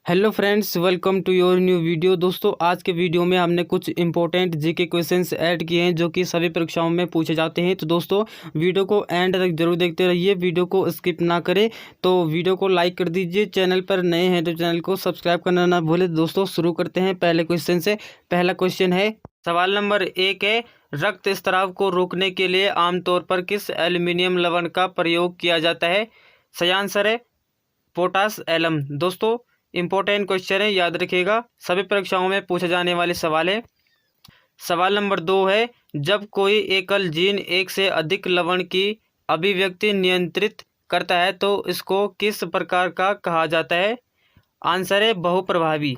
Hello friends, welcome to your new video. दोस्तों, आज के वीडियो में हमने कुछ इंपॉर्टेंट जीके क्वेश्चंस ऐड किए हैं जो कि सभी परीक्षाओं में पूछे जाते हैं। तो दोस्तों, वीडियो को एंड तक जरूर देखते रहिए, वीडियो को स्किप ना करें। तो वीडियो को लाइक कर दीजिए, चैनल पर नए हैं तो चैनल को सब्सक्राइब करना ना भूलें। दोस्तों, शुरू करते हैं पहले क्वेश्चन से। पहला क्वेश्चन है, सवाल नंबर 1 है, रक्त स्राव को रोकने के लिए आमतौर पर किस एल्यूमिनियम लवण का प्रयोग किया जाता है? सही आंसर है पोटास एलम। दोस्तों, इंपॉर्टेंट क्वेश्चन है, याद रखिएगा, सभी परीक्षाओं में पूछे जाने वाले सवाल है। सवाल नंबर 2 है, जब कोई एकल जीन एक से अधिक लवण की अभिव्यक्ति नियंत्रित करता है तो इसको किस प्रकार का कहा जाता है? आंसर है बहुप्रभावी।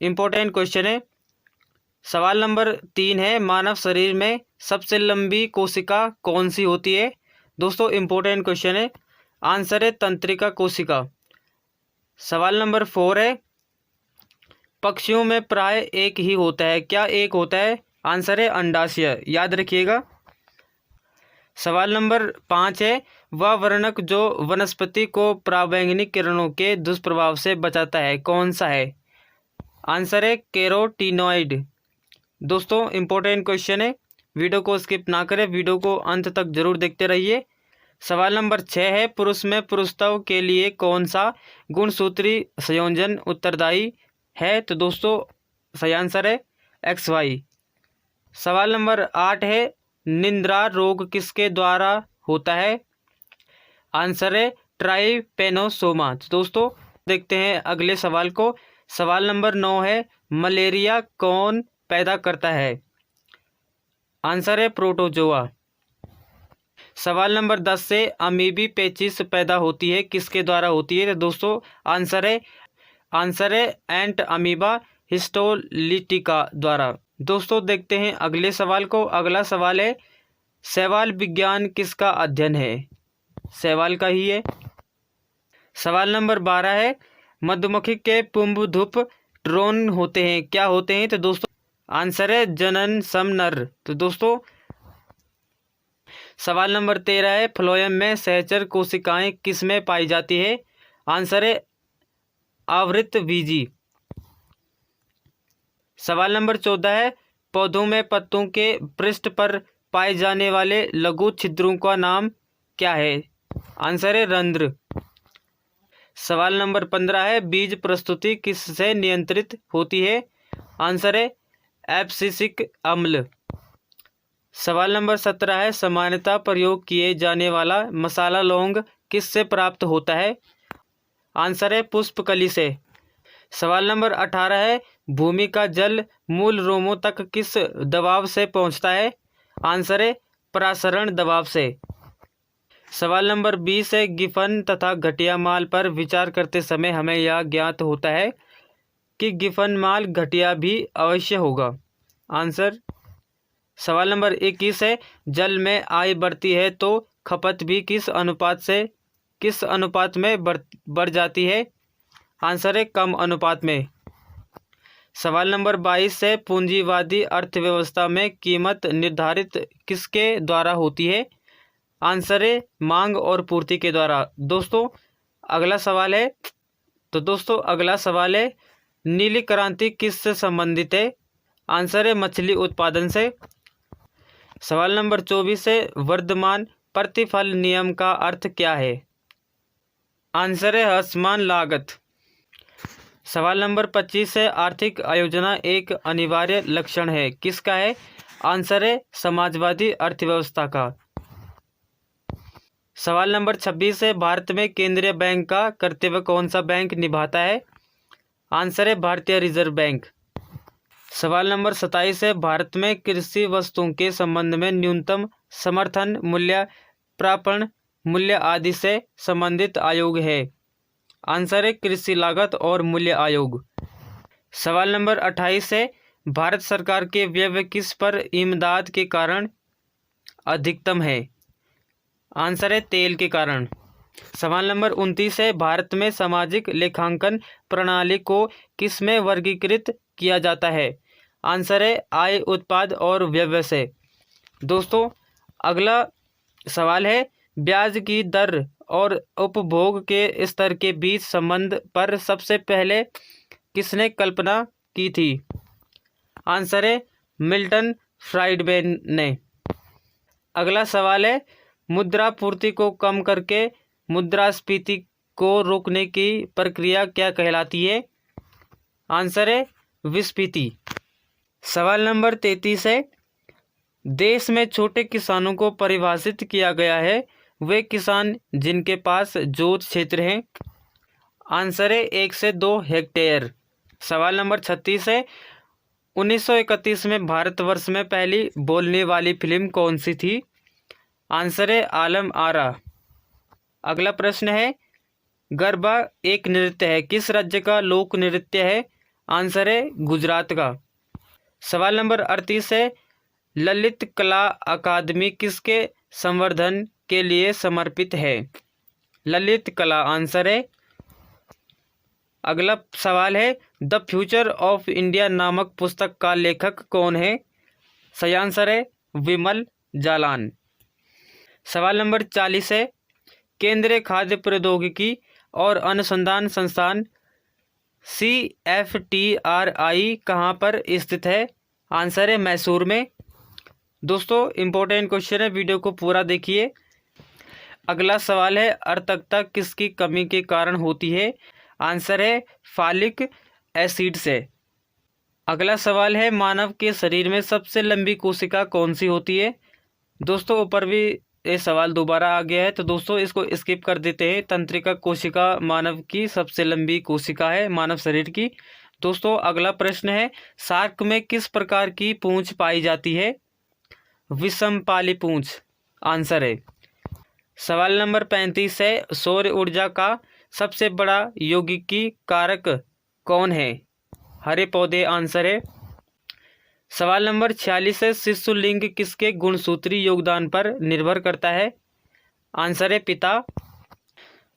इंपॉर्टेंट क्वेश्चन है। सवाल नंबर 3 है, मानव शरीर में सबसे लंबी कोशिका कौन सी होती है? दोस्तों, इंपॉर्टेंट क्वेश्चन है, आंसर है तंत्रिका कोशिका। सवाल नंबर 4 है, पक्षियों में प्राय एक ही होता है, क्या एक होता है? आंसर है अंडाशय, याद रखिएगा। सवाल नंबर 5 है, वह वर्णक जो वनस्पति को पराबैंगनी किरणों के दुष्प्रभाव से बचाता है कौन सा है? आंसर है कैरोटीनॉइड। दोस्तों, इंपॉर्टेंट क्वेश्चन है, वीडियो को स्किप ना करें, वीडियो को अंत तक जरूर देखते रहिए। सवाल नंबर 6 है, पुरुष में पुरुषत्व के लिए कौन सा गुणसूत्री संयोजन उत्तरदायी है? तो दोस्तों, सही आंसर है XY। सवाल नंबर 8 है, निद्रा रोग किसके द्वारा होता है? आंसर है ट्राइपेनोसोमा। तो दोस्तों, देखते हैं अगले सवाल को। सवाल नंबर 9 है, मलेरिया कौन पैदा करता है? आंसर है प्रोटोजोआ। सवाल नंबर 10 से, अमीबी पेचिस पैदा होती है किसके द्वारा होती है? तो दोस्तों, आंसर है एंट अमीबा हिस्टोलिटिका द्वारा। दोस्तों, देखते हैं अगले सवाल को। अगला सवाल है, शैवाल विज्ञान किसका अध्ययन है? शैवाल का ही है। सवाल नंबर 12 है, मधुमक्खी के पुंभ धूप ड्रोन होते हैं, क्या होते हैं? तो दोस्तों, आंसर है जनन सम नर। तो दोस्तों, सवाल नंबर 13 है, फ्लोएम में सहचर कोशिकाएं किस में पाई जाती है? आंसर है आवृत बीजी। सवाल नंबर 14 है, पौधों में पत्तों के पृष्ठ पर पाए जाने वाले लघु छिद्रों का नाम क्या है? आंसर है रंध्र। सवाल नंबर 15 है, बीज प्रस्तुति किससे नियंत्रित होती है? आंसर है एब्सिसिक अम्ल। सवाल नंबर 17 है, सामान्यतः प्रयोग किए जाने वाला मसाला लौंग किससे प्राप्त होता है? आंसर है पुष्पकली से। सवाल नंबर 18 है, भूमि का जल मूल रोमों तक किस दबाव से पहुंचता है? आंसर है प्रसारण दबाव से। सवाल नंबर 20 है, गिफन तथा घटिया माल पर विचार करते समय हमें यह ज्ञात होता है कि गिफन माल घटिया भी अवश्य होगा। आंसर। सवाल नंबर 21 है, जल में आय बढ़ती है तो खपत भी किस अनुपात में बढ़ जाती है? आंसर है कम अनुपात में। सवाल नंबर 22 है, पूंजीवादी अर्थव्यवस्था में कीमत निर्धारित किसके द्वारा होती है? आंसर है मांग और पूर्ति के द्वारा। दोस्तों, अगला सवाल है, नीली क्रांति किससे संबंधित है? आंसर है मछली उत्पादन से। सवाल नंबर 24 है, वर्धमान प्रतिफल नियम का अर्थ क्या है? आंसर है असमान लागत। सवाल नंबर 25 है, आर्थिक आयोजना एक अनिवार्य लक्षण है, किसका है? आंसर है समाजवादी अर्थव्यवस्था का। सवाल नंबर 26 है, भारत में केंद्रीय बैंक का कर्तव्य कौन सा बैंक निभाता है? आंसर है भारतीय रिजर्व बैंक। सवाल नंबर 27 है, भारत में कृषि वस्तुओं के संबंध में न्यूनतम समर्थन मूल्य, प्रापण मूल्य आदि से संबंधित आयोग है? आंसर है कृषि लागत और मूल्य आयोग। सवाल नंबर 28 है, भारत सरकार के व्यय किस पर इमदाद के कारण अधिकतम है? आंसर है तेल के कारण। सवाल नंबर 29 है, भारत में सामाजिक लेखांकन प्रणाली को किस में वर्गीकृत किया जाता है? आंसर है आय, उत्पाद और व्यय से। दोस्तों, अगला सवाल है, ब्याज की दर और उपभोग के स्तर के बीच संबंध पर सबसे पहले किसने कल्पना की थी? आंसर है मिल्टन फ्राइडमैन ने। अगला सवाल है, मुद्रापूर्ति को कम करके मुद्रास्फीति को रोकने की प्रक्रिया क्या कहलाती है? आंसर है विस्फीति। सवाल नंबर 33 है, देश में छोटे किसानों को परिभाषित किया गया है, वे किसान जिनके पास जोत क्षेत्र है। आंसर है 1 से 2 हेक्टेयर। सवाल नंबर 36 है, 1931 में भारतवर्ष में पहली बोलने वाली फिल्म कौन सी थी? आंसर है आलम आरा। अगला प्रश्न है, गरबा एक नृत्य है, किस राज्य का लोक नृत्य है? आंसर है गुजरात का। सवाल नंबर 38 है, ललित कला अकादमी किसके संवर्धन के लिए समर्पित है? ललित कला। आंसर है। अगला सवाल है, द फ्यूचर ऑफ इंडिया नामक पुस्तक का लेखक कौन है? सही आंसर है विमल जालान। सवाल नंबर 40 है, केंद्रीय खाद्य प्रौद्योगिकी और अनुसंधान संस्थान CFTRI कहाँ पर स्थित है? आंसर है मैसूर में। दोस्तों इम्पोर्टेंट क्वेश्चन है, वीडियो को पूरा देखिए। अगला सवाल है, अर्धकता किसकी कमी के कारण होती है? आंसर है फॉलिक एसिड से। अगला सवाल है, मानव के शरीर में सबसे लंबी कोशिका कौन सी होती है? दोस्तों ऊपर भी ये सवाल दोबारा आ गया है, तो दोस्तों इसको स्किप कर देते हैं। तंत्रिका कोशिका मानव की सबसे लंबी कोशिका है मानव शरीर की। दोस्तों अगला प्रश्न है, शार्क में किस प्रकार की पूंछ पाई जाती है? विषमपाली पूंछ। आंसर है। सवाल नंबर 35 है, सौर ऊर्जा का सबसे बड़ा यौगिकी कारक कौन है? हरे पौधे। आंसर है। सवाल नंबर 46 है, शिशुलिंग किसके गुणसूत्री योगदान पर निर्भर करता है? आंसर है पिता।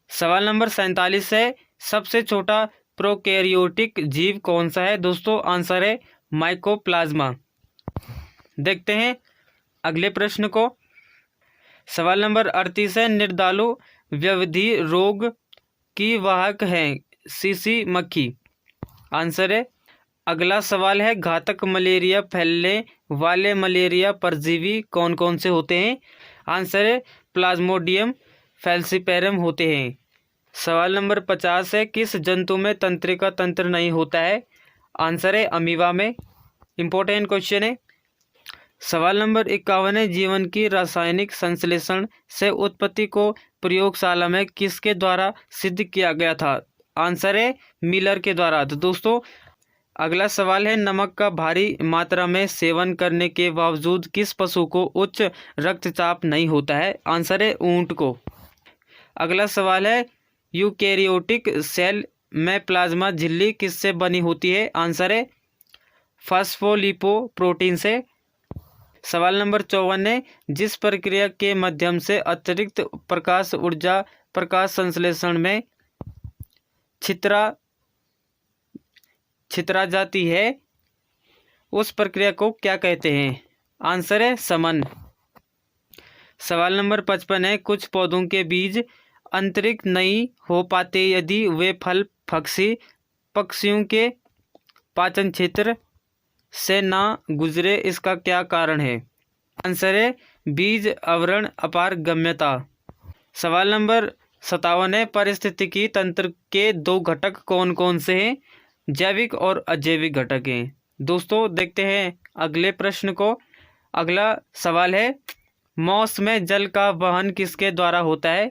सवाल नंबर 47 है, सबसे छोटा प्रोकैरियोटिक जीव कौन सा है? दोस्तों आंसर है माइकोप्लाज्मा। देखते हैं अगले प्रश्न को। सवाल नंबर 38 है, निर्दालु व्यवधि रोग की वाहक है सीसी मक्खी। आंसर है। अगला सवाल है, घातक मलेरिया फैलने वाले मलेरिया परजीवी कौन कौन से होते हैं? आंसर है प्लाज्मोडियम फैल्सिपेरम होते हैं। सवाल नंबर 50 है, किस जंतु में तंत्रिका तंत्र नहीं होता है? आंसर है अमीबा में। इंपॉर्टेंट क्वेश्चन है। सवाल नंबर 51 है, जीवन की रासायनिक संश्लेषण से उत्पत्ति को प्रयोगशाला में किसके द्वारा सिद्ध किया गया था? आंसर है मिलर के द्वारा। तो दोस्तों अगला सवाल है, नमक का भारी मात्रा में सेवन करने के बावजूद किस पशु को उच्च रक्तचाप नहीं होता है? आंसर है ऊंट को। अगला सवाल है, यूकैरियोटिक सेल में प्लाज्मा झिल्ली किससे बनी होती है? आंसर है फास्फोलिपोप्रोटीन से। सवाल नंबर 54 है, जिस प्रक्रिया के माध्यम से अतिरिक्त प्रकाश ऊर्जा प्रकाश संश्लेषण में छितरा जाती है, उस प्रक्रिया को क्या कहते हैं? आंसर है समन। सवाल नंबर 55 है, कुछ पौधों के बीज अंतरिक्ष नहीं हो पाते यदि वे फल पक्षियों के पाचन क्षेत्र से ना गुजरे, इसका क्या कारण है? आंसर है बीज आवरण अपारगम्यता। सवाल नंबर 57 है, पारिस्थितिकी तंत्र के 2 घटक कौन कौन से हैं? जैविक और अजैविक घटक हैं। दोस्तों देखते हैं अगले प्रश्न को। अगला सवाल है, मौस में जल का वहन किसके द्वारा होता है?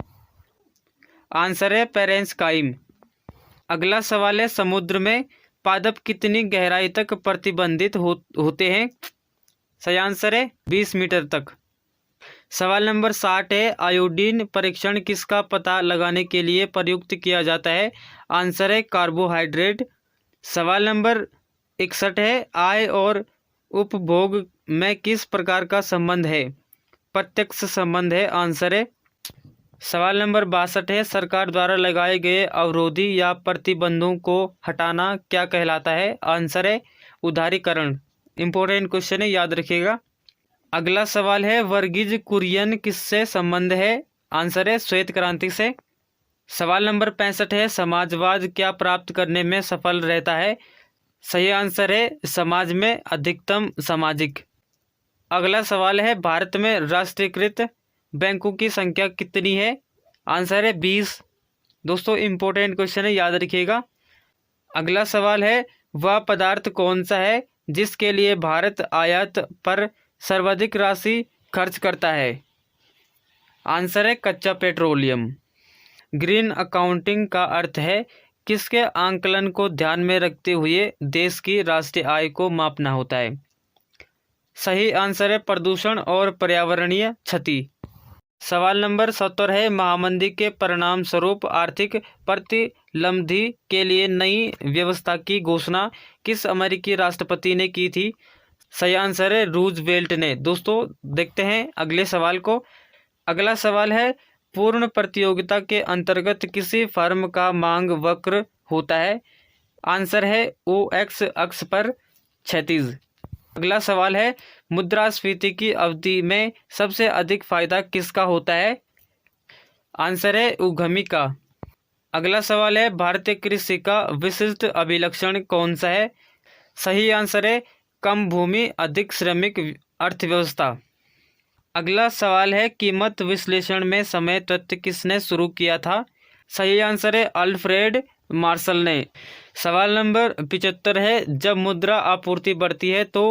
आंसर है पेरेन्काइम। अगला सवाल है, समुद्र में पादप कितनी गहराई तक प्रतिबंधित होते हैं? सही आंसर है 20 मीटर तक। सवाल नंबर 60 है, आयोडीन परीक्षण किसका पता लगाने के लिए प्रयुक्त किया जाता है? आंसर है कार्बोहाइड्रेट। सवाल नंबर 61 है, आय और उपभोग में किस प्रकार का संबंध है? प्रत्यक्ष संबंध है। आंसर है। सवाल नंबर 62 है, सरकार द्वारा लगाए गए अवरोधी या प्रतिबंधों को हटाना क्या कहलाता है? आंसर है उदारीकरण। इंपॉर्टेंट क्वेश्चन है, याद रखिएगा। अगला सवाल है, वर्गीज कुरियन किससे संबंध है? आंसर है श्वेत क्रांति से। सवाल नंबर 65 है, समाजवाद क्या प्राप्त करने में सफल रहता है? सही आंसर है समाज में अधिकतम सामाजिक। अगला सवाल है, भारत में राष्ट्रीयकृत बैंकों की संख्या कितनी है? आंसर है 20। दोस्तों इंपॉर्टेंट क्वेश्चन है, याद रखिएगा। अगला सवाल है, वह पदार्थ कौन सा है जिसके लिए भारत आयात पर सर्वाधिक राशि खर्च करता है? आंसर है कच्चा पेट्रोलियम। ग्रीन अकाउंटिंग का अर्थ है किसके आंकलन को ध्यान में रखते हुए देश की राष्ट्रीय आय को मापना होता है? सही आंसर है प्रदूषण और पर्यावरणीय क्षति। सवाल नंबर 70 है, महामंदी के परिणाम स्वरूप आर्थिक प्रतिलब्धि के लिए नई व्यवस्था की घोषणा किस अमेरिकी राष्ट्रपति ने की थी? सही आंसर है रूजवेल्ट ने। दोस्तों देखते हैं अगले सवाल को। अगला सवाल है, पूर्ण प्रतियोगिता के अंतर्गत किसी फर्म का मांग वक्र होता है? आंसर है OX अक्ष पर क्षैतिज। अगला सवाल है, मुद्रास्फीति की अवधि में सबसे अधिक फायदा किसका होता है? आंसर है उद्यमी का। अगला सवाल है, भारतीय कृषि का विशिष्ट अभिलक्षण कौन सा है? सही आंसर है कम भूमि अधिक श्रमिक अर्थव्यवस्था। अगला सवाल है, कीमत विश्लेषण में समय तथ्य किसने शुरू किया था? सही आंसर है अल्फ्रेड मार्शल ने। सवाल नंबर 75 है, जब मुद्रा आपूर्ति बढ़ती है तो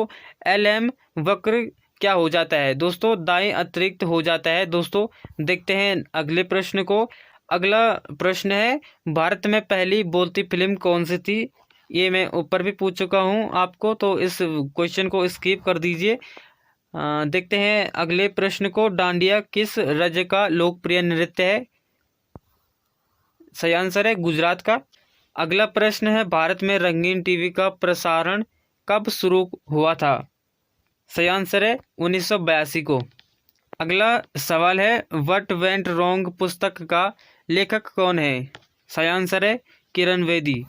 LM वक्र क्या हो जाता है? दोस्तों दाएं अतिरिक्त हो जाता है। दोस्तों देखते हैं अगले प्रश्न को। अगला प्रश्न है, भारत में पहली बोलती फिल्म कौन सी थी? ये मैं ऊपर भी पूछ चुका हूँ आपको, तो इस क्वेश्चन को स्किप कर दीजिए। देखते हैं अगले प्रश्न को। डांडिया किस राज्य का लोकप्रिय नृत्य है? सही आंसर है गुजरात का। अगला प्रश्न है, भारत में रंगीन टीवी का प्रसारण कब शुरू हुआ था? सही आंसर है 1982 को। अगला सवाल है, व्हाट वेंट रॉन्ग पुस्तक का लेखक कौन है? सही आंसर है किरण बेदी।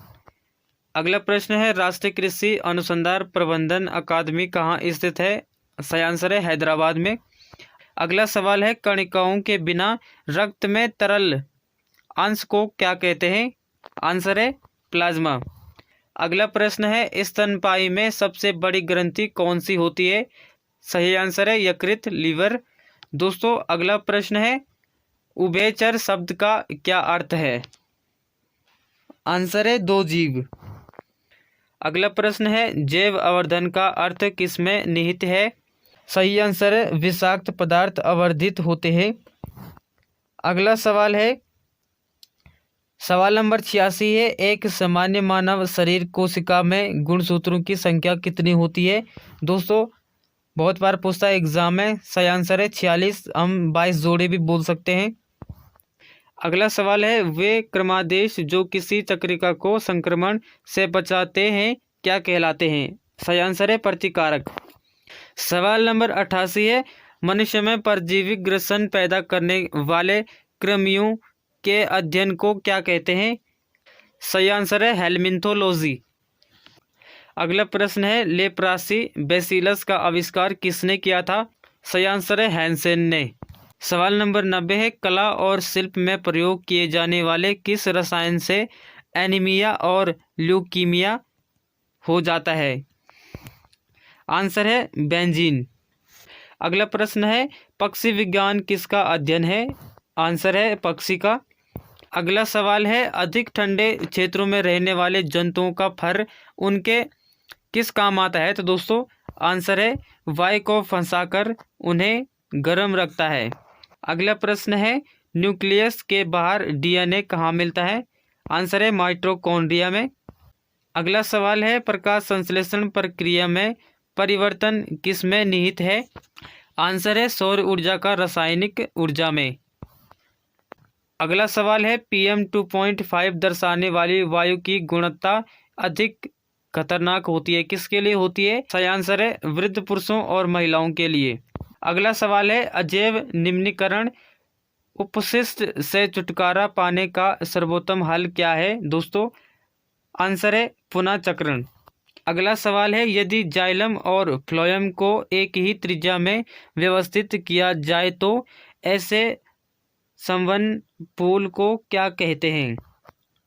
अगला प्रश्न है, राष्ट्रीय कृषि अनुसंधान प्रबंधन अकादमी कहाँ स्थित है? सही आंसर है हैदराबाद में। अगला सवाल है, कणिकाओं के बिना रक्त में तरल अंश को क्या कहते हैं? आंसर है प्लाज्मा। अगला प्रश्न है, स्तनपायी में सबसे बड़ी ग्रंथि कौन सी होती है? सही आंसर है यकृत लीवर। दोस्तों अगला प्रश्न है, उभयचर शब्द का क्या अर्थ है? आंसर है दो जीव। अगला प्रश्न है, जैव आवर्धन का अर्थ किसमें निहित है? सही आंसर है विषाक्त पदार्थ आवर्धित होते हैं। अगला सवाल है, सवाल नंबर 86 है, एक सामान्य मानव शरीर कोशिका में गुणसूत्रों की संख्या कितनी होती है? दोस्तों बहुत बार पूछता है एग्जाम में। सही आंसर है 46, हम 22 जोड़े भी बोल सकते हैं। अगला सवाल है, वे क्रमादेश जो किसी तंत्रिका को संक्रमण से बचाते हैं क्या कहलाते हैं? सही आंसर है प्रतिकारक। सवाल नंबर 88 है, मनुष्य में परजीवी ग्रसन पैदा करने वाले कृमियों के अध्ययन को क्या कहते हैं? सही आंसर है हेल्मिन्थोलॉजी। अगला प्रश्न है, लेप्रासी बेसिलस का आविष्कार किसने किया था? सही आंसर है हैंसेन ने। सवाल नंबर 90 है, कला और शिल्प में प्रयोग किए जाने वाले किस रसायन से एनीमिया और ल्यूकीमिया हो जाता है? आंसर है बेंजीन। अगला प्रश्न है, पक्षी विज्ञान किसका अध्ययन है? आंसर है पक्षी का। अगला सवाल है, अधिक ठंडे क्षेत्रों में रहने वाले जंतुओं का फर उनके किस काम आता है? तो दोस्तों आंसर है वायु को फंसाकर उन्हें गर्म रखता है। अगला प्रश्न है, न्यूक्लियस के बाहर DNA कहाँ मिलता है? आंसर है माइटोकॉन्ड्रिया में। अगला सवाल है, प्रकाश संश्लेषण प्रक्रिया में परिवर्तन किस में निहित है? आंसर है सौर ऊर्जा का रासायनिक ऊर्जा में। अगला सवाल है, PM 2.5 दर्शाने वाली वायु की गुणवत्ता अधिक खतरनाक होती है, किसके लिए होती है? सही आंसर है वृद्ध पुरुषों और महिलाओं के लिए। अगला सवाल है, अजैव निम्नीकरण उपशिष्ट से छुटकारा पाने का सर्वोत्तम हल क्या है? दोस्तों आंसर है पुनः चक्रण। अगला सवाल है, यदि जाइलम और फ्लोएम को एक ही त्रिज्या में व्यवस्थित किया जाए तो ऐसे संवन पूल को क्या कहते हैं?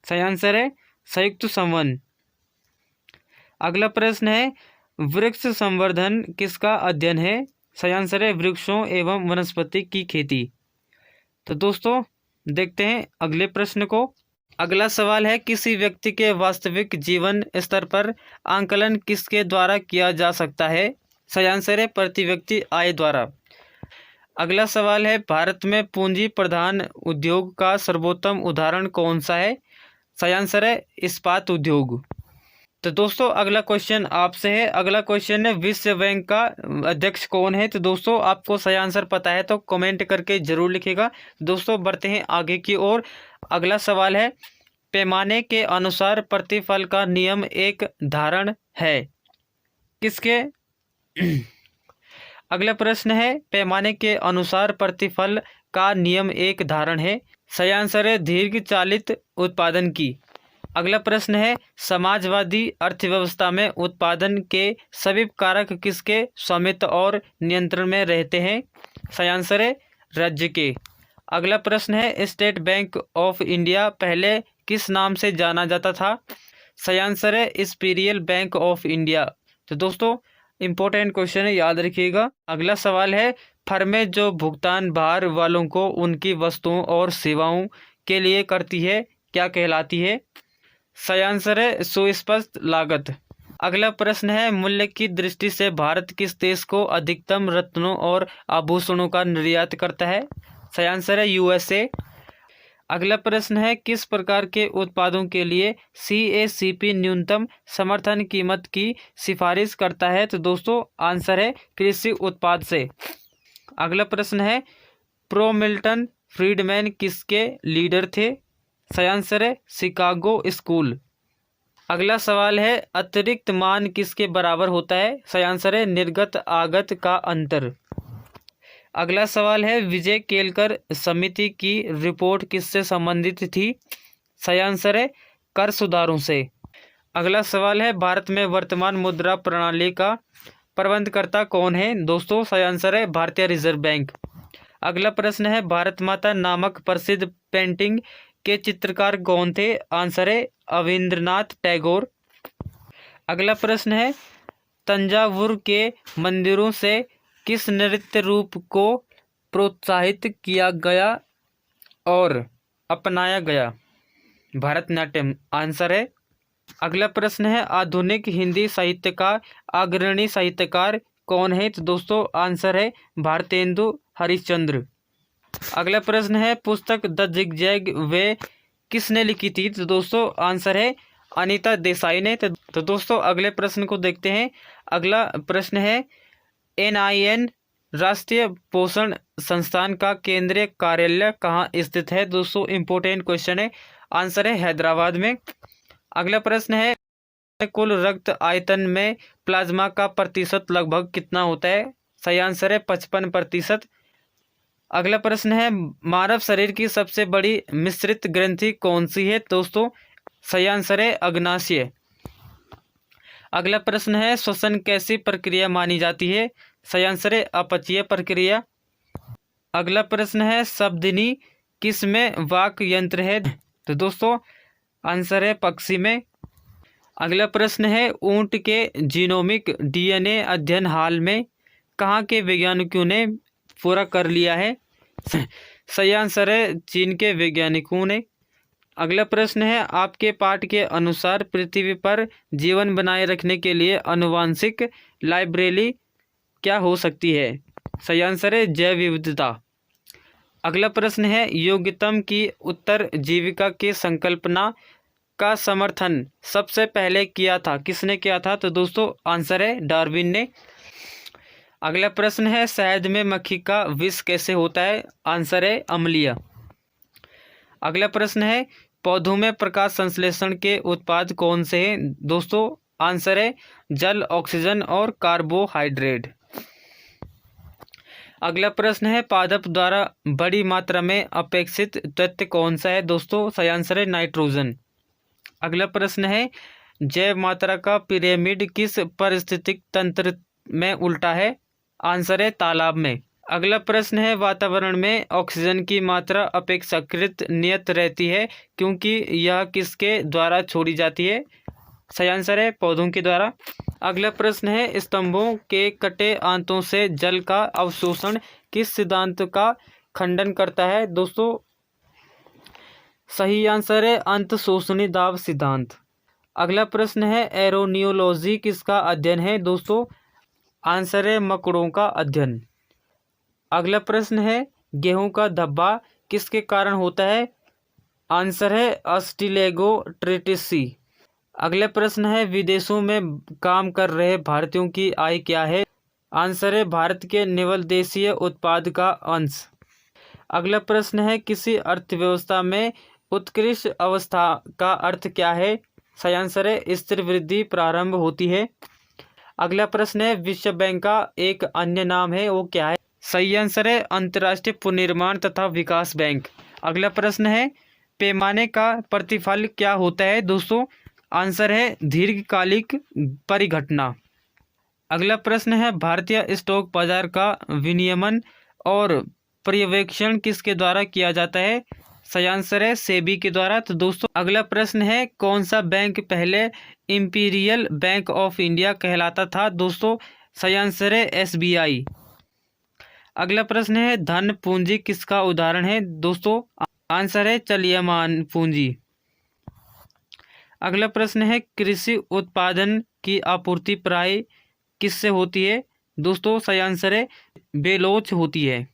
सही आंसर है संयुक्त संवन। अगला प्रश्न है वृक्ष संवर्धन किसका अध्ययन है? सही आंसर है वृक्षों एवं वनस्पति की खेती। तो दोस्तों देखते हैं अगले प्रश्न को। अगला सवाल है किसी व्यक्ति के वास्तविक जीवन स्तर पर आंकलन किसके द्वारा किया जा सकता है? सही आंसर है प्रति व्यक्ति आय द्वारा। अगला सवाल है भारत में पूंजी प्रधान उद्योग का सर्वोत्तम उदाहरण कौन सा है? सही आंसर है इस्पात उद्योग। तो दोस्तों अगला क्वेश्चन आपसे है। अगला क्वेश्चन है विश्व बैंक का अध्यक्ष कौन है? तो दोस्तों आपको सही आंसर पता है तो कमेंट करके जरूर लिखिएगा। दोस्तों बढ़ते हैं आगे की ओर। अगला सवाल है पैमाने के अनुसार प्रतिफल का नियम एक धारण है किसके? अगला प्रश्न है पैमाने के अनुसार प्रतिफल का नियम एक धारण है। सही आंसर है दीर्घचालित उत्पादन की। अगला प्रश्न है समाजवादी अर्थव्यवस्था में उत्पादन के सभी कारक किसके स्वामित्व और नियंत्रण में रहते हैं? सही आंसर है राज्य के। अगला प्रश्न है स्टेट बैंक ऑफ इंडिया पहले किस नाम से जाना जाता था? सही आंसर है इंपीरियल बैंक ऑफ इंडिया। तो दोस्तों इंपॉर्टेंट क्वेश्चन है, याद रखिएगा। अगला सवाल है फर्में जो भुगतान बाहर वालों को उनकी वस्तुओं और सेवाओं के लिए करती है क्या कहलाती है? सही आंसर है सुस्पष्ट लागत। अगला प्रश्न है मूल्य की दृष्टि से भारत किस देश को अधिकतम रत्नों और आभूषणों का निर्यात करता है? सही आंसर है यूएसए। अगला प्रश्न है किस प्रकार के उत्पादों के लिए CACP न्यूनतम समर्थन कीमत की सिफारिश करता है? तो दोस्तों आंसर है कृषि उत्पाद से। अगला प्रश्न है प्रो मिल्टन फ्रीडमैन किसके लीडर थे? सही आंसर है शिकागो स्कूल। अगला सवाल है अतिरिक्त मान किसके बराबर होता है? सही आंसर है निर्गत आगत का अंतर। अगला सवाल है विजय केलकर समिति की रिपोर्ट किससे संबंधित थी? सही आंसर है कर सुधारों से। अगला सवाल है भारत में वर्तमान मुद्रा प्रणाली का प्रबंधकर्ता कौन है? दोस्तों सही आंसर है भारतीय रिजर्व बैंक। अगला प्रश्न है भारत माता नामक प्रसिद्ध पेंटिंग के चित्रकार कौन थे? आंसर है अविंद्रनाथ टैगोर। अगला प्रश्न है तंजावुर के मंदिरों से किस नृत्य रूप को प्रोत्साहित किया गया और अपनाया गया? भरतनाट्यम आंसर है। अगला प्रश्न है आधुनिक हिंदी साहित्य का अग्रणी साहित्यकार कौन है? तो दोस्तों आंसर है भारतेंदु हरिश्चंद्र। अगला प्रश्न है पुस्तक द जिगजैग वे किसने लिखी थी? तो दोस्तों आंसर है अनीता देसाई ने। तो दोस्तों अगले प्रश्न को देखते हैं। अगला प्रश्न है NIN राष्ट्रीय पोषण संस्थान का केंद्रीय कार्यालय कहाँ स्थित है? दोस्तों इंपॉर्टेंट क्वेश्चन है, आंसर है हैदराबाद में। अगला प्रश्न है कुल रक्त आयतन में प्लाज्मा का प्रतिशत लगभग कितना होता है? सही आंसर है 55%। अगला प्रश्न है मानव शरीर की सबसे बड़ी मिश्रित ग्रंथि कौन सी है? दोस्तों सही आंसर है अग्नाशय। अगला प्रश्न है श्वसन कैसी प्रक्रिया मानी जाती है? सही आंसर है अपचयी प्रक्रिया। अगला प्रश्न है शब्दिनी किस में वाक यंत्र है? तो दोस्तों आंसर है पक्षी में। अगला प्रश्न है ऊंट के जीनोमिक DNA अध्ययन हाल में कहाँ के वैज्ञानिकों ने पूरा कर लिया है? सही आंसर है चीन के वैज्ञानिकों ने। अगला प्रश्न है आपके पाठ के अनुसार पृथ्वी पर जीवन बनाए रखने के लिए आनुवंशिक लाइब्रेरी क्या हो सकती है? सही आंसर है जैव विविधता। अगला प्रश्न है योग्यतम की उत्तर जीविका की संकल्पना का समर्थन सबसे पहले किया था, किसने किया था? तो दोस्तों आंसर है डार्विन ने। अगला प्रश्न है शहद में मक्खी का विष कैसे होता है? आंसर है अम्लीय। अगला प्रश्न है पौधों में प्रकाश संश्लेषण के उत्पाद कौन से हैं? दोस्तों आंसर है जल, ऑक्सीजन और कार्बोहाइड्रेट। अगला प्रश्न है पादप द्वारा बड़ी मात्रा में अपेक्षित तत्व कौन सा है? दोस्तों सही आंसर है नाइट्रोजन। अगला प्रश्न है जैव मात्रा का पिरामिड किस पारिस्थितिक तंत्र में उल्टा है? आंसर है तालाब में। अगला प्रश्न है, वातावरण में ऑक्सीजन की मात्रा अपेक्षाकृत नियत रहती है क्योंकि यह किसके द्वारा छोड़ी जाती है? सही आंसर है पौधों के द्वारा। अगला प्रश्न है, स्तंभों के कटे आंतों से जल का अवशोषण किस सिद्धांत का खंडन करता है? दोस्तों सही आंसर है अंतशोषणी दाब सिद्धांत। अगला प्रश्न है, एरोनियोलॉजी किसका अध्ययन है? दोस्तों आंसर है मकड़ों का अध्ययन। अगला प्रश्न है, गेहूं का धब्बा किसके कारण होता है? आंसर है अस्टिलेगोट्रिटिसी। अगला प्रश्न है, विदेशों में काम कर रहे भारतीयों की आय क्या है? आंसर है भारत के निवल देशीय उत्पाद का अंश। अगला प्रश्न है, किसी अर्थव्यवस्था में उत्कृष्ट अवस्था का अर्थ क्या है? सही आंसर है स्थिर वृद्धि प्रारंभ होती है। अगला प्रश्न है, विश्व बैंक का एक अन्य नाम है, वो क्या है? सही आंसर है अंतर्राष्ट्रीय पुनर्निर्माण तथा विकास बैंक। अगला प्रश्न है, पैमाने का प्रतिफल क्या होता है? दोस्तों आंसर है दीर्घकालिक परिघटना। अगला प्रश्न है, भारतीय स्टॉक बाजार का विनियमन और पर्यवेक्षण किसके द्वारा किया जाता है? सही आंसर है सेबी के द्वारा। तो दोस्तों अगला प्रश्न है, कौन सा बैंक पहले इंपीरियल बैंक ऑफ इंडिया कहलाता था? दोस्तों सही आंसर है एसबीआई। अगला प्रश्न है, धन पूंजी किसका उदाहरण है? दोस्तों आंसर है चलयमान पूंजी। अगला प्रश्न है, कृषि उत्पादन की आपूर्ति प्राय किससे होती है? दोस्तों सही आंसर है बेलोच होती है।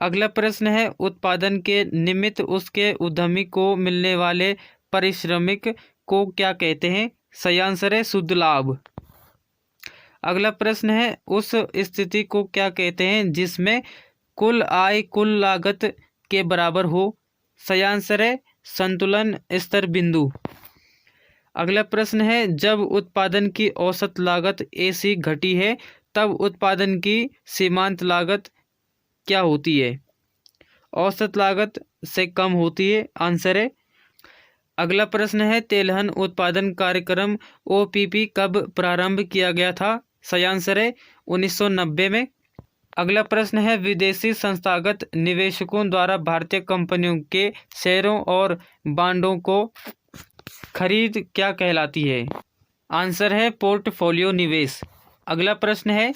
अगला प्रश्न है, उत्पादन के निमित्त उसके उद्यमी को मिलने वाले पारिश्रमिक को क्या कहते हैं? सही आंसर है शुद्ध लाभ। अगला प्रश्न है, उस स्थिति को क्या कहते हैं जिसमें कुल आय कुल लागत के बराबर हो? सही आंसर है संतुलन स्तर बिंदु। अगला प्रश्न है, जब उत्पादन की औसत लागत ऐसी घटी है तब उत्पादन की सीमांत लागत क्या होती है? औसत लागत से कम होती है। आंसर है। अगला प्रश्न है, तेलहन उत्पादन कार्यक्रम ओपीपी कब प्रारंभ किया गया था? सही आंसर है 1990 में। अगला प्रश्न है, विदेशी संस्थागत निवेशकों द्वारा भारतीय कंपनियों के शेयरों और बांडों को खरीद क्या कहलाती है? आंसर है पोर्टफोलियो निवेश। अगला प्रश्न है,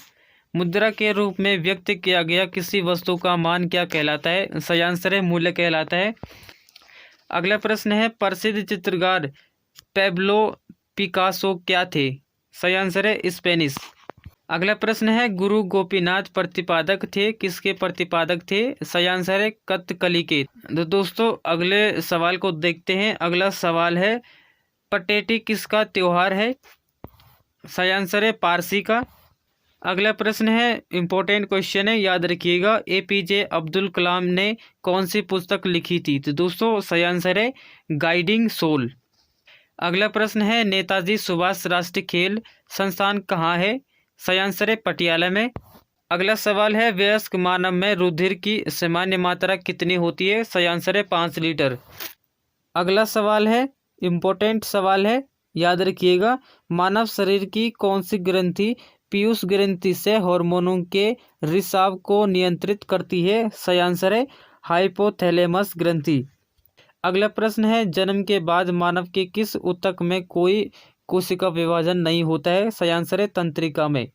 मुद्रा के रूप में व्यक्त किया गया किसी वस्तु का मान क्या कहलाता है? सही आंसर है मूल्य कहलाता है। अगला प्रश्न है, प्रसिद्ध चित्रकार पेब्लो पिकासो क्या थे? सही आंसर है स्पेनिश। अगला प्रश्न है, गुरु गोपीनाथ प्रतिपादक थे, किसके प्रतिपादक थे? सही आंसर है कथकली के। तो दोस्तों अगले सवाल को देखते हैं। अगला सवाल है, पटेटी किसका त्योहार है? सही आंसर है पारसी का। अगला प्रश्न है, इंपॉर्टेंट क्वेश्चन है, याद रखिएगा, एपीजे अब्दुल कलाम ने कौन सी पुस्तक लिखी थी? तो दोस्तों सही आंसर है गाइडिंग सोल। अगला प्रश्न है, नेताजी सुभाष राष्ट्रीय खेल संस्थान कहाँ है? सही आंसर है पटियाला में। अगला सवाल है, वयस्क मानव में रुधिर की सामान्य मात्रा कितनी होती है? सही आंसर है 5 लीटर। अगला सवाल है, इम्पोर्टेंट सवाल है, याद रखिएगा, मानव शरीर की कौन सी ग्रंथि पीयूष ग्रंथि से हार्मोनों के रिसाव को नियंत्रित करती है? सही आंसर है हाइपोथैलेमस ग्रंथि। अगला प्रश्न है, जन्म के बाद मानव के किस ऊतक में कोई कोशिका विभाजन नहीं होता है? सही आंसर है तंत्रिका में।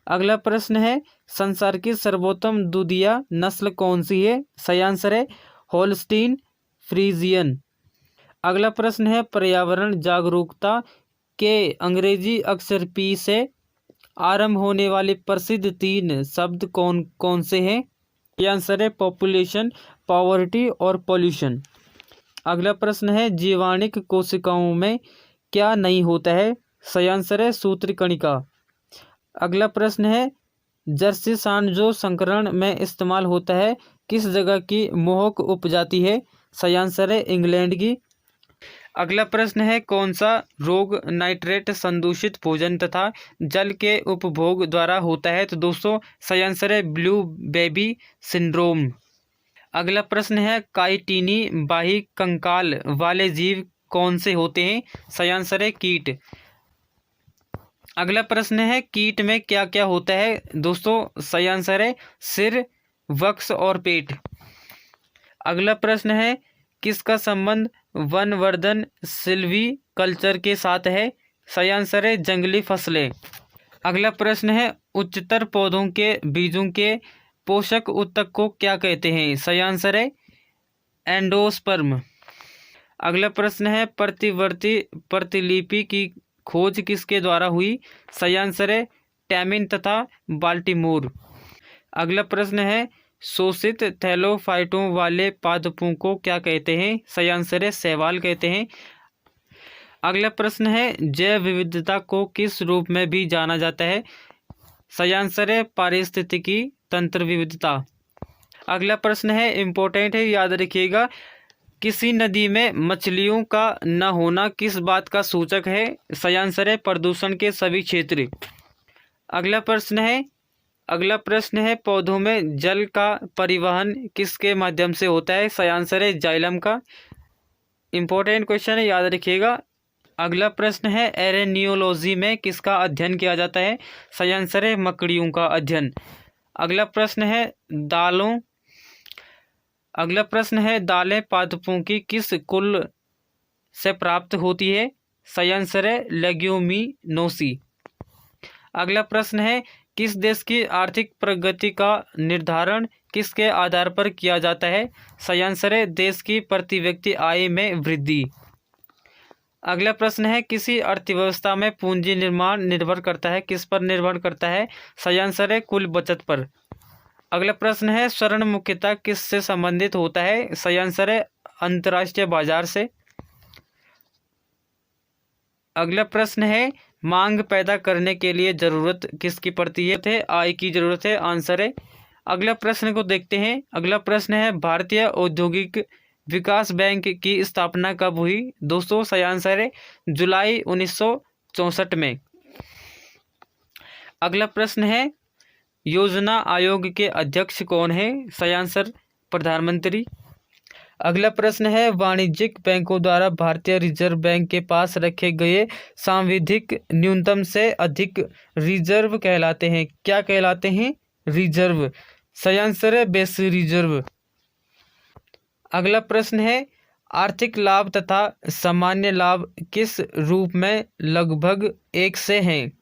अगला प्रश्न है, संसार की सर्वोत्तम दूधिया नस्ल कौन सी है? सही आंसर है होल्स्टीन फ्रीजियन। अगला प्रश्न है, पर्यावरण जागरूकता के अंग्रेजी अक्षर पी से आरंभ होने वाले प्रसिद्ध 3 शब्द कौन कौन से हैं? ये आंसर है पॉपुलेशन, पॉवर्टी और पॉल्यूशन। अगला प्रश्न है, जीवाणुक कोशिकाओं में क्या नहीं होता है? सही आंसर है सूत्रकणिका। अगला प्रश्न है, जर्सी सांड जो संकरण में इस्तेमाल होता है किस जगह की मोहक उपजाति है? सही आंसर है इंग्लैंड की। अगला प्रश्न है, कौन सा रोग नाइट्रेट संदूषित भोजन तथा जल के उपभोग द्वारा होता है? तो दोस्तों सही आंसर है ब्लू बेबी सिंड्रोम। अगला प्रश्न है, काइटिनी बाही कंकाल वाले जीव कौन से होते हैं? सही आंसर है कीट। अगला प्रश्न है कीट में क्या क्या होता है दोस्तों? सही आंसर है सिर, वक्ष और पेट। अगला प्रश्न है किसका संबंध वनवर्धन सिल्वी कल्चर के साथ है? सही आंसर है जंगली फसलें। अगला प्रश्न है उच्चतर पौधों के बीजों के पोषक ऊतक को क्या कहते हैं? सही आंसर है एंडोस्पर्म। अगला प्रश्न है प्रतिवर्ती प्रतिलिपि की खोज किसके द्वारा हुई? सही आंसर है टैमिन तथा बाल्टीमोर। अगला प्रश्न है शोषित थैलोफाइटों वाले पादपों को क्या कहते हैं? सही आंसर है शैवाल कहते हैं। अगला प्रश्न है जैव विविधता को किस रूप में भी जाना जाता है? सही आंसर है पारिस्थितिकी तंत्र विविधता। अगला प्रश्न है इम्पोर्टेंट है, याद रखिएगा। किसी नदी में मछलियों का न होना किस बात का सूचक है? सही आंसर है प्रदूषण के सभी क्षेत्र। अगला प्रश्न है पौधों में जल का परिवहन किसके माध्यम से होता है? सही आंसर है जाइलम का। इम्पोर्टेंट क्वेश्चन है, याद रखिएगा। अगला प्रश्न है एरेनियोलॉजी में किसका अध्ययन किया जाता है? सही आंसर है मकड़ियों का अध्ययन। अगला प्रश्न है दालें पादपों की किस कुल से प्राप्त होती है? सही आंसर है लेग्यूमिनोसी। अगला प्रश्न है किस देश की आर्थिक प्रगति का निर्धारण किसके आधार पर किया जाता है? सही आंसर है देश की प्रति व्यक्ति आय में वृद्धि। अगला प्रश्न है किसी अर्थव्यवस्था में पूंजी निर्माण निर्भर करता है, किस पर निर्भर करता है? सही आंसर है कुल बचत पर। अगला प्रश्न है स्वर्ण मुख्यतः किससे संबंधित होता है? सही आंसर है अंतर्राष्ट्रीय बाजार से। अगला प्रश्न है मांग पैदा करने के लिए जरूरत किसकी पड़ती है? आय की जरूरत है, आंसर है। अगला प्रश्न को देखते हैं। अगला प्रश्न है भारतीय औद्योगिक विकास बैंक की स्थापना कब हुई? दोस्तों सही आंसर है जुलाई 1964 में। अगला प्रश्न है योजना आयोग के अध्यक्ष कौन है? सही आंसर प्रधानमंत्री। अगला प्रश्न है वाणिज्यिक बैंकों द्वारा भारतीय रिजर्व बैंक के पास रखे गए सांविधिक न्यूनतम से अधिक रिजर्व कहलाते हैं, क्या कहलाते हैं? रिजर्व। सही आंसर है बेस रिजर्व। अगला प्रश्न है आर्थिक लाभ तथा सामान्य लाभ किस रूप में लगभग एक से हैं?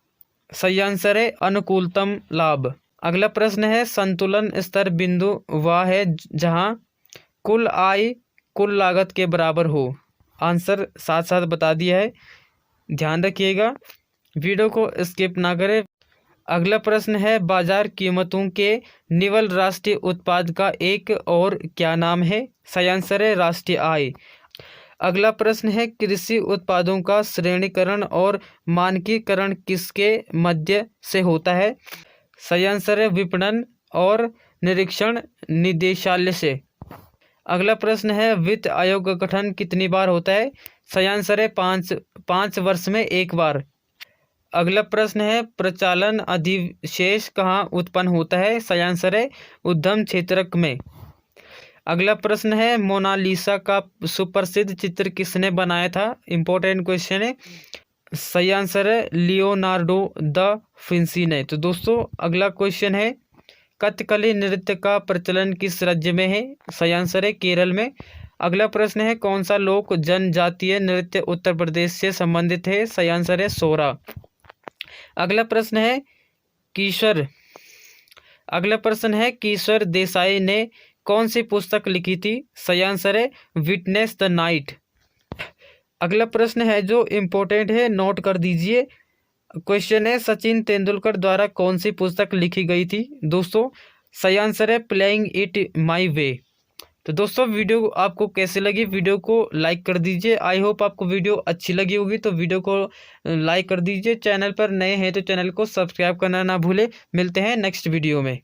सही आंसर है अनुकूलतम लाभ। अगला प्रश्न है संतुलन स्तर बिंदु वह है जहां कुल आय कुल लागत के बराबर हो, आंसर साथ साथ बता दिया है, ध्यान रखिएगा, वीडियो को स्किप ना करें। अगला प्रश्न है बाजार कीमतों के निवल राष्ट्रीय उत्पाद का एक और क्या नाम है? सही आंसर है राष्ट्रीय आय। अगला प्रश्न है कृषि उत्पादों का श्रेणीकरण और मानकीकरण किसके मध्य से होता है? सही आंसर है विपणन और निरीक्षण निदेशालय से। अगला प्रश्न है वित्त आयोग का गठन कितनी बार होता है? सही आंसर है पाँच वर्ष में एक बार। अगला प्रश्न है प्रचालन अधिशेष कहाँ उत्पन्न होता है? सही आंसर है उद्यम क्षेत्रक में। अगला प्रश्न है मोनालिसा का सुप्रसिद्ध चित्र किसने बनाया था? इंपॉर्टेंट क्वेश्चन है, सही आंसर है लियोनार्डो द विंसी ने। तो दोस्तों अगला क्वेश्चन है कथकली नृत्य का प्रचलन किस राज्य में है? सही आंसर है केरल में। अगला प्रश्न है कौन सा लोक जनजातीय नृत्य उत्तर प्रदेश से संबंधित है? सही आंसर है सोहरा। अगला प्रश्न है किशोर देसाई ने कौन सी पुस्तक लिखी थी? सही आंसर है विटनेस द नाइट। अगला प्रश्न है जो इम्पोर्टेंट है, नोट कर दीजिए। क्वेश्चन है सचिन तेंदुलकर द्वारा कौन सी पुस्तक लिखी गई थी? दोस्तों सही आंसर है प्लेइंग इट माई वे। तो दोस्तों वीडियो आपको कैसे लगी? वीडियो को लाइक कर दीजिए। आई होप आपको वीडियो अच्छी लगी होगी, तो वीडियो को लाइक कर दीजिए। चैनल पर नए हैं तो चैनल को सब्सक्राइब करना ना भूले। मिलते हैं नेक्स्ट वीडियो में।